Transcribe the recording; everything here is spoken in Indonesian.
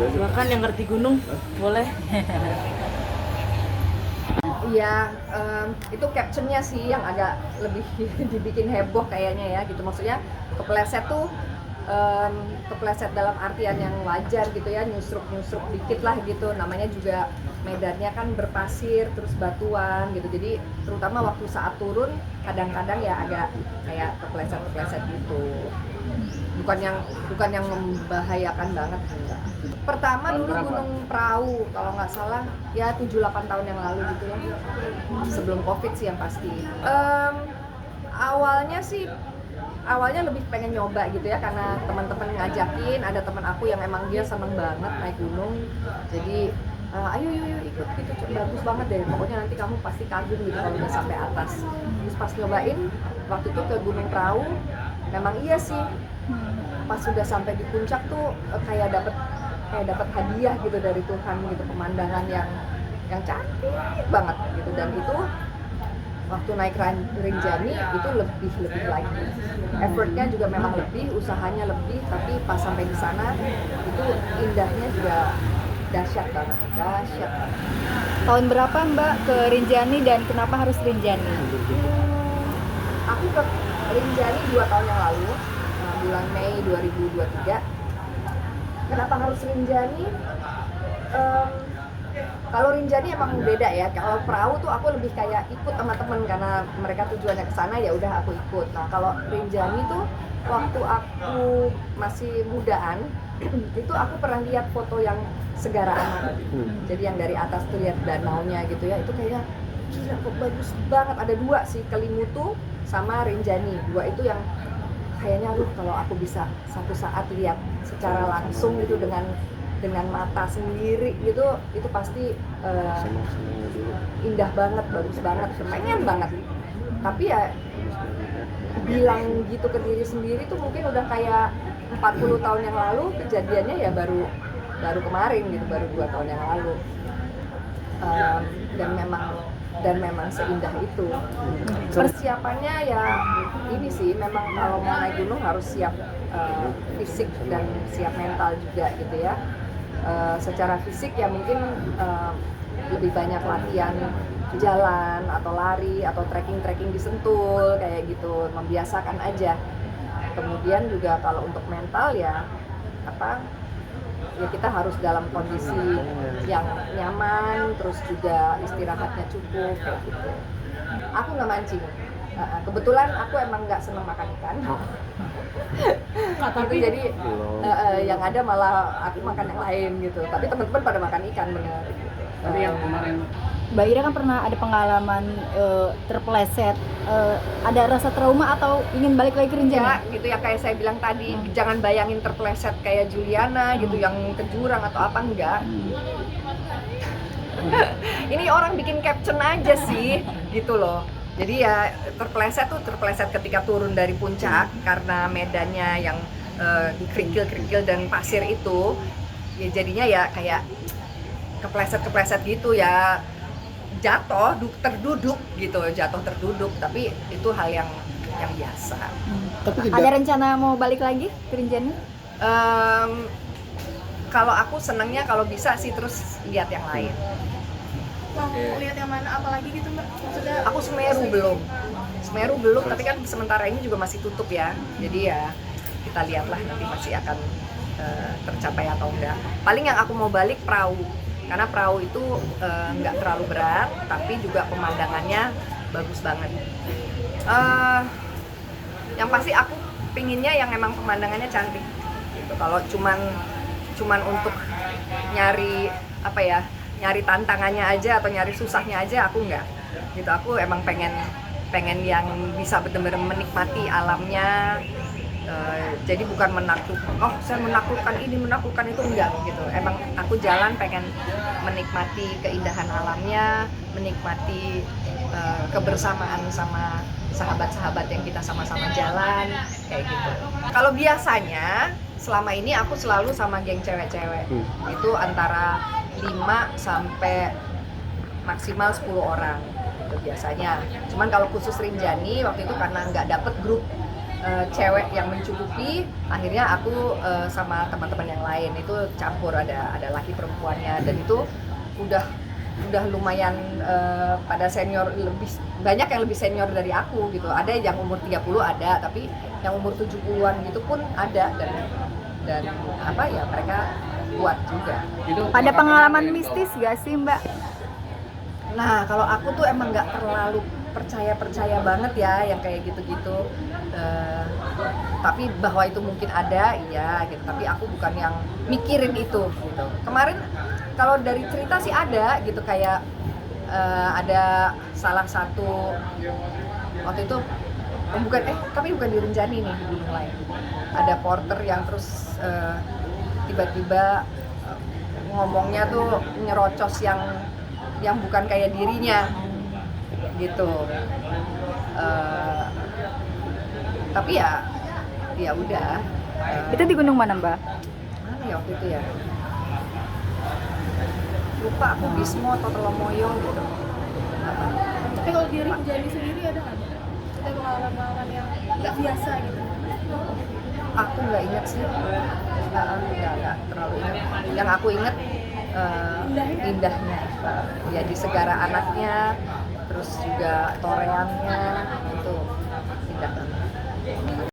Bahkan yang ngerti gunung boleh. Iya, itu captionnya sih yang agak lebih dibikin heboh kayaknya ya gitu. Maksudnya kepleset tuh kepleset dalam artian yang wajar gitu ya, nyusruk dikit lah gitu. Namanya juga medannya kan berpasir terus batuan gitu. Jadi terutama waktu saat turun kadang-kadang ya agak kayak kepleset gitu. Bukan yang membahayakan banget, enggak. Pertama dulu Gunung Prau kalau nggak salah ya 7-8 tahun yang lalu gitu ya, sebelum Covid sih yang pasti. Awalnya lebih pengen nyoba gitu ya, karena teman-teman ngajakin, ada teman aku yang emang dia seneng banget naik gunung, jadi ayo ikut gitu, bagus banget deh, pokoknya nanti kamu pasti kagum gitu kalau udah sampai atas. Terus pas nyobain waktu itu ke Gunung Prau, memang iya sih, pas sudah sampai di puncak tuh kayak dapat hadiah gitu dari Tuhan gitu, pemandangan yang cantik banget gitu. Dan itu waktu naik Rinjani itu lebih lagi, effortnya juga memang lebih, usahanya lebih, tapi pas sampai di sana itu indahnya juga dahsyat banget. Tahun berapa Mbak ke Rinjani dan kenapa harus Rinjani? Aku ke Rinjani 2 tahun yang lalu, bulan Mei 2023. Kenapa harus Rinjani? Kalau Rinjani emang beda ya. Kalau perahu tuh aku lebih kayak ikut sama temen karena mereka tujuannya ke sana, ya udah aku ikut. Nah, kalau Rinjani tuh waktu aku masih mudaan itu aku pernah lihat foto yang Segara Anak. Jadi yang dari atas tuh lihat danaunya gitu ya. Itu kayak gila kok bagus banget. Ada 2 sih, Kelimutu sama Rinjani. 2 itu yang kayaknya kalau aku bisa satu saat lihat secara langsung gitu dengan mata sendiri gitu, itu pasti indah banget, bagus banget, pengen banget. Tapi ya bilang gitu ke diri sendiri tuh mungkin udah kayak 40 tahun yang lalu, kejadiannya ya baru kemarin gitu, baru 2 tahun yang lalu. Dan memang seindah itu. Persiapannya ya ini sih, memang kalau mau naik gunung harus siap fisik dan siap mental juga gitu ya. Secara fisik ya mungkin lebih banyak latihan jalan atau lari atau trekking di Sentul kayak gitu, membiasakan aja. Kemudian juga kalau untuk mental ya kita harus dalam kondisi yang nyaman, terus juga istirahatnya cukup kayak gitu. Aku nggak mancing. Kebetulan aku emang nggak seneng makan ikan. Gitu, jadi yang ada malah aku makan yang lain gitu. Tapi teman-teman pada makan ikan bener. Gitu. Tapi yang kemarin Mbak Ira kan pernah ada pengalaman terpeleset, ada rasa trauma atau ingin balik lagi ke Rinjani? Ya, gitu ya, kayak saya bilang tadi, jangan bayangin terpeleset kayak Juliana gitu yang ke jurang atau apa, enggak. Ini orang bikin caption aja sih, gitu loh. Jadi ya terpeleset ketika turun dari puncak karena medannya yang kerikil dan pasir itu, ya jadinya ya kayak kepleset gitu ya, jatuh terduduk, tapi itu hal yang biasa. Ada rencana mau balik lagi ke Rinjani? Kalau aku senangnya kalau bisa sih terus lihat yang lain. Lihat yang mana apalagi gitu Mbak? Maksudnya Aku Semeru belum, tapi kan sementara ini juga masih tutup ya. Jadi ya kita lihatlah nanti masih akan tercapai atau enggak. Paling yang aku mau balik perahu, karena perahu itu nggak terlalu berat, tapi juga pemandangannya bagus banget. Yang pasti aku pinginnya yang emang pemandangannya cantik. Gitu. Kalau cuman untuk nyari nyari tantangannya aja atau nyari susahnya aja, aku enggak. Gitu, aku emang pengen yang bisa benar-benar menikmati alamnya. Jadi bukan saya menaklukkan ini, menaklukkan itu, enggak gitu. Emang aku jalan pengen menikmati keindahan alamnya, menikmati kebersamaan sama sahabat-sahabat yang kita sama-sama jalan kayak gitu. Kalau biasanya selama ini aku selalu sama geng cewek-cewek. Itu antara 5 sampai maksimal 10 orang itu biasanya. Cuman kalau khusus Rinjani waktu itu karena nggak dapet grup cewek yang mencukupi, akhirnya aku sama teman-teman yang lain itu campur, ada laki perempuannya, dan itu udah lumayan pada senior, lebih banyak yang lebih senior dari aku gitu. Ada yang umur 30 ada, tapi yang umur 70-an gitu pun ada, dan apa ya, mereka kuat juga. Ada pengalaman mistis gak sih Mbak? Nah, kalau aku tuh emang nggak terlalu percaya banget ya yang kayak gitu-gitu. Tapi bahwa itu mungkin ada, iya gitu. Tapi aku bukan yang mikirin itu gitu. Kemarin kalau dari cerita sih ada gitu, kayak ada salah satu waktu itu, tapi bukan di Rinjani nih, di Gunung lain. Ada porter yang terus tiba-tiba ngomongnya tuh nyerocos yang bukan kayak dirinya gitu. Tapi ya udah. Itu di gunung mana Mbak? Mana ya waktu itu ya? Lupa aku, Bismo atau Telomoyo gitu. Tapi kalau di Rinjani sendiri ada nggak? Ada pengalaman yang nggak biasa gitu? Aku nggak inget sih, nggak terlalu inget. Yang aku inget indahnya, ya di Segara Anaknya, terus juga toreannya itu indah banget.